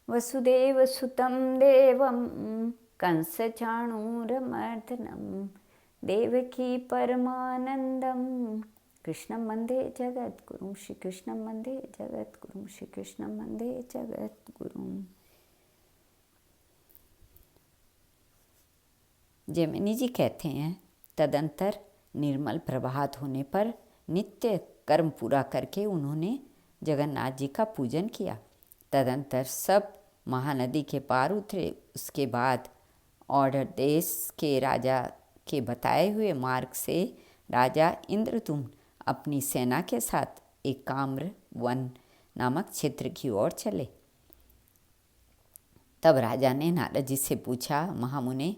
वसुदेवसुतं देवं कंसचाणूरमर्दनं देवकी परमानन्दं कृष्णं वन्दे जगद्गुरुं। श्रीकृष्णं वन्दे जगद्गुरुं। श्रीकृष्णं वन्दे जगद्गुरुं। जैमिनी जी कहते हैं, तदंतर निर्मल प्रभात होने पर नित्य कर्म पूरा करके उन्होंने जगन्नाथ जी का पूजन किया। तदंतर सब महानदी के पार उतरे। उसके बाद औढ़ देश के राजा के बताए हुए मार्ग से राजा इंद्रदुम्न अपनी सेना के साथ एक काम्र वन नामक क्षेत्र की ओर चले। तब राजा ने नारद जी से पूछा, महामुने,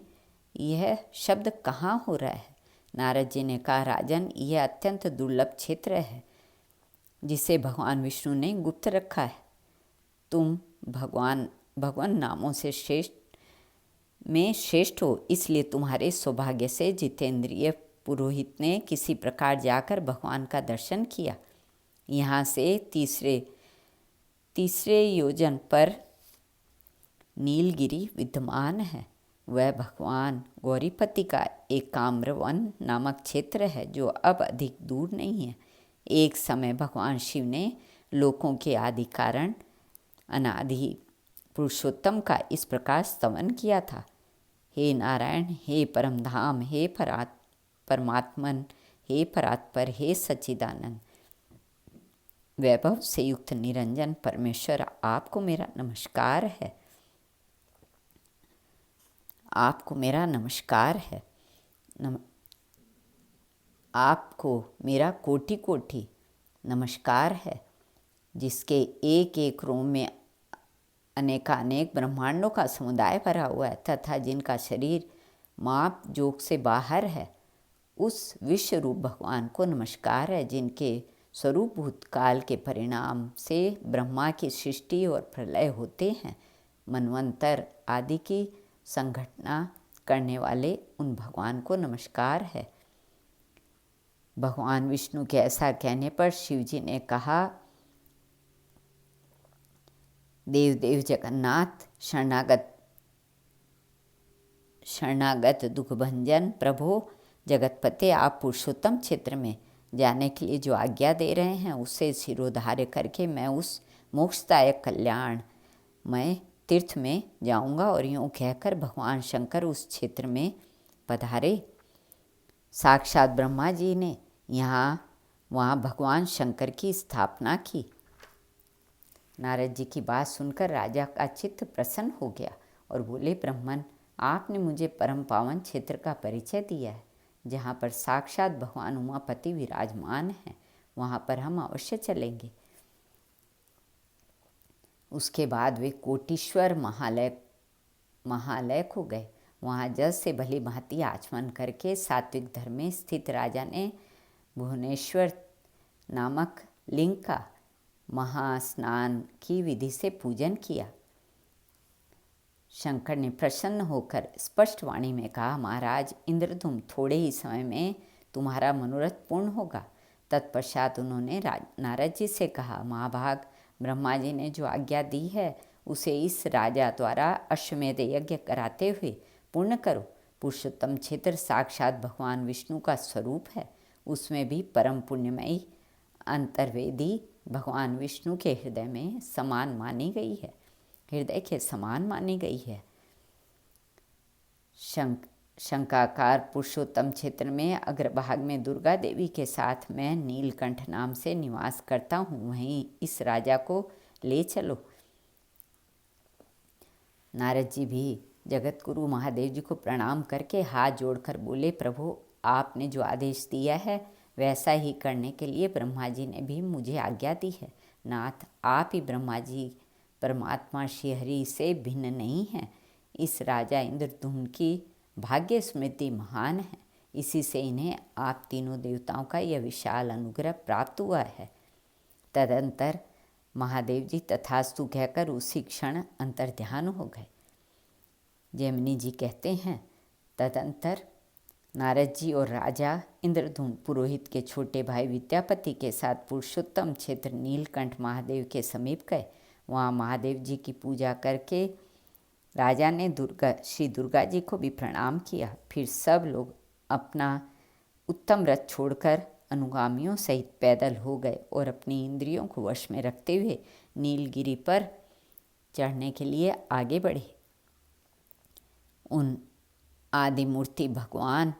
यह शब्द कहाँ हो रहा है? नारद जी ने कहा, राजन, यह अत्यंत दुर्लभ क्षेत्र है जिसे भगवान विष्णु ने गुप्त रखा है। तुम भगवान नामों से श्रेष्ठ हो, इसलिए तुम्हारे सौभाग्य से जितेंद्रिय पुरोहित ने किसी प्रकार जाकर भगवान का दर्शन किया। यहाँ से तीसरे योजन पर नीलगिरी विद्यमान है। वह भगवान गौरीपति का एक काम्रवन नामक क्षेत्र है जो अब अधिक दूर नहीं है। एक समय भगवान शिव ने लोकों के आदि कारण अनादि पुरुषोत्तम का इस प्रकार स्तवन किया था। हे नारायण, हे परम धाम, हे परमात्मन, हे परात्पर, हे सच्चिदानंद, वैभव से युक्त निरंजन परमेश्वर, आपको मेरा नमस्कार है। आपको मेरा नमस्कार है। आपको मेरा कोटि कोटि नमस्कार है, जिसके एक एक रोम में अनेकानेक ब्रह्मांडों का समुदाय भरा हुआ है तथा जिनका शरीर माप जोक से बाहर है। उस विश्व रूप भगवान को नमस्कार है, जिनके स्वरूप भूतकाल के परिणाम से ब्रह्मा की सृष्टि और प्रलय होते हैं। मनवंतर आदि की संघटना करने वाले उन भगवान को नमस्कार है। भगवान विष्णु के ऐसा कहने पर शिव जी ने कहा, देव जगन्नाथ, शरणागत दुखभंजन प्रभो जगतपते, आप पुरुषोत्तम क्षेत्र में जाने के लिए जो आज्ञा दे रहे हैं उससे शिरोधार्य करके मैं उस मोक्षदायक कल्याण मैं तीर्थ में जाऊंगा। और यूँ कहकर भगवान शंकर उस क्षेत्र में पधारे। साक्षात ब्रह्मा जी ने वहाँ भगवान शंकर की स्थापना की। नारद जी की बात सुनकर राजा का चित्त प्रसन्न हो गया और बोले, ब्रह्मन, आपने मुझे परम पावन क्षेत्र का परिचय दिया है जहाँ पर साक्षात भगवान उमापति विराजमान हैं। वहाँ पर हम अवश्य चलेंगे। उसके बाद वे कोटीश्वर महालय को गए। वहाँ जल से भली भांति आचमन करके सात्विक धर्म में स्थित राजा ने भुवनेश्वर नामक लिंग का महास्नान की विधि से पूजन किया। शंकर ने प्रसन्न होकर स्पष्ट वाणी में कहा, महाराज इंद्रदुम्न, थोड़े ही समय में तुम्हारा मनोरथ पूर्ण होगा। तत्पश्चात उन्होंने नारद जी से कहा, महाभाग, ब्रह्मा जी ने जो आज्ञा दी है उसे इस राजा द्वारा अश्वमेध यज्ञ कराते हुए पूर्ण करो। पुरुषोत्तम क्षेत्र साक्षात भगवान विष्णु का स्वरूप है। उसमें भी परम पुण्यमयी अंतर्वेदी भगवान विष्णु के हृदय में समान मानी गई है, हृदय के समान मानी गई है। शंकाकार पुरुषोत्तम क्षेत्र में अग्रभाग में दुर्गा देवी के साथ मैं नीलकंठ नाम से निवास करता हूँ। वहीं इस राजा को ले चलो। नारद जी भी जगतगुरु महादेव जी को प्रणाम करके हाथ जोड़कर बोले, प्रभु, आपने जो आदेश दिया है वैसा ही करने के लिए ब्रह्मा जी ने भी मुझे आज्ञा दी है। नाथ, आप ही ब्रह्मा जी परमात्मा श्रीहरि से भिन्न नहीं हैं। इस राजा इंद्रदुम्न की भाग्य स्मृति महान है, इसी से इन्हें आप तीनों देवताओं का यह विशाल अनुग्रह प्राप्त हुआ है। तदंतर महादेव जी तथास्तु कहकर उसी क्षण अंतर्ध्यान हो गए। जैमिनी जी कहते हैं, तदंतर नारद जी और राजा इंद्रदुम्न पुरोहित के छोटे भाई विद्यापति के साथ पुरुषोत्तम क्षेत्र नीलकंठ महादेव के समीप गए। वहाँ महादेव जी की पूजा करके राजा ने श्री दुर्गा जी को भी प्रणाम किया। फिर सब लोग अपना उत्तम रथ छोड़कर अनुगामियों सहित पैदल हो गए और अपनी इंद्रियों को वश में रखते हुए नीलगिरी पर चढ़ने के लिए आगे बढ़े। उन आदि मूर्ति भगवान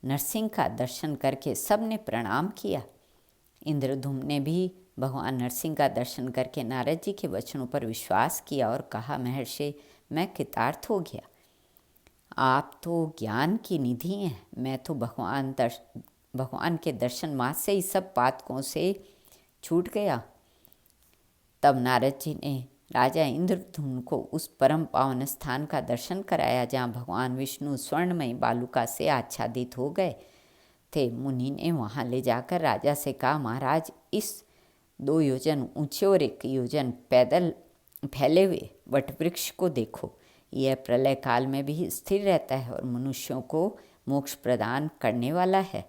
नरसिंह का दर्शन करके सबने प्रणाम किया। इंद्रधुम्न ने भी भगवान नरसिंह का दर्शन करके नारद जी के वचनों पर विश्वास किया और कहा, महर्षि मैं कृतार्थ हो गया। आप तो ज्ञान की निधि हैं। मैं तो भगवान के दर्शन मात्र से ही सब पातकों से छूट गया। तब नारद जी ने राजा इंद्रधुम्न को उस परम पावन स्थान का दर्शन कराया जहाँ भगवान विष्णु स्वर्णमयी बालुका से आच्छादित हो गए थे। मुनि ने वहाँ ले जाकर राजा से कहा, महाराज इस 2 योजन ऊंचे और 1 योजन पैदल फैले हुए वटवृक्ष को देखो। यह प्रलय काल में भी स्थिर रहता है और मनुष्यों को मोक्ष प्रदान करने वाला है।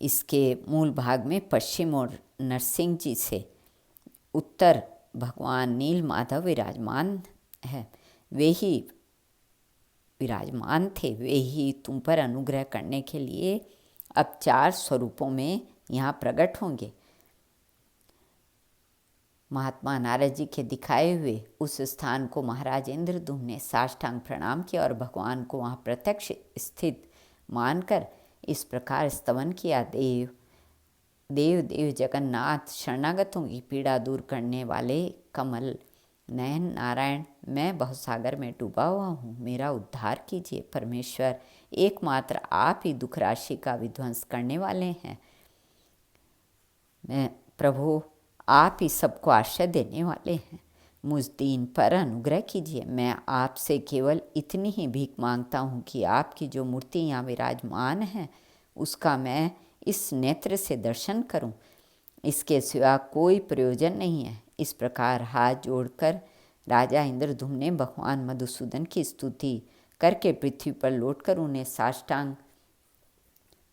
इसके मूल भाग में पश्चिम और नरसिंह जी से उत्तर भगवान नील माधव विराजमान है। वे ही विराजमान थे। वे ही तुम पर अनुग्रह करने के लिए अब 4 स्वरूपों में यहाँ प्रकट होंगे। महात्मा नारद जी के दिखाए हुए उस स्थान को महाराज इंद्रधुम्न ने साष्टांग प्रणाम किया और भगवान को वहाँ प्रत्यक्ष स्थित मानकर इस प्रकार स्तवन किया, देव देव जगन्नाथ, शरणागतों की पीड़ा दूर करने वाले कमल नयन नारायण, मैं भवसागर में डूबा हुआ हूँ, मेरा उद्धार कीजिए। परमेश्वर एकमात्र आप ही दुख राशि का विध्वंस करने वाले हैं। मैं प्रभु आप ही सबको आश्रय देने वाले हैं। मुझ दीन पर अनुग्रह कीजिए। मैं आपसे केवल इतनी ही भीख मांगता हूँ कि आपकी जो मूर्ति यहाँ विराजमान है उसका मैं इस नेत्र से दर्शन करूँ। इसके सिवा कोई प्रयोजन नहीं है। इस प्रकार हाथ जोड़कर राजा इंद्रधुम्न ने भगवान मधुसूदन की स्तुति करके पृथ्वी पर लौटकर उन्हें साष्टांग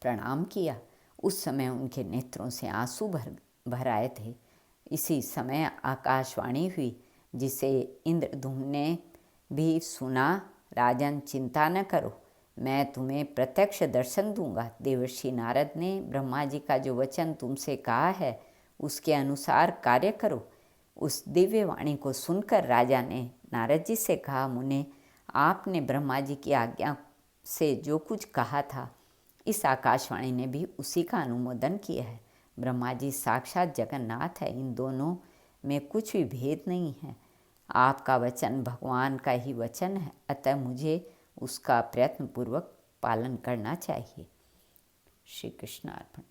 प्रणाम किया। उस समय उनके नेत्रों से आंसू भर आए थे। इसी समय आकाशवाणी हुई जिसे इंद्रधुम्न ने भी सुना, राजन चिंता न करो, मैं तुम्हें प्रत्यक्ष दर्शन दूंगा। देवर्षि नारद ने ब्रह्मा जी का जो वचन तुमसे कहा है उसके अनुसार कार्य करो। उस दिव्य वाणी को सुनकर राजा ने नारद जी से कहा, मुने आपने ब्रह्मा जी की आज्ञा से जो कुछ कहा था इस आकाशवाणी ने भी उसी का अनुमोदन किया है। ब्रह्मा जी साक्षात जगन्नाथ है। इन दोनों में कुछ भी भेद नहीं है। आपका वचन भगवान का ही वचन है, अतः मुझे उसका प्रयत्नपूर्वक पालन करना चाहिए। श्री कृष्ण अर्पण।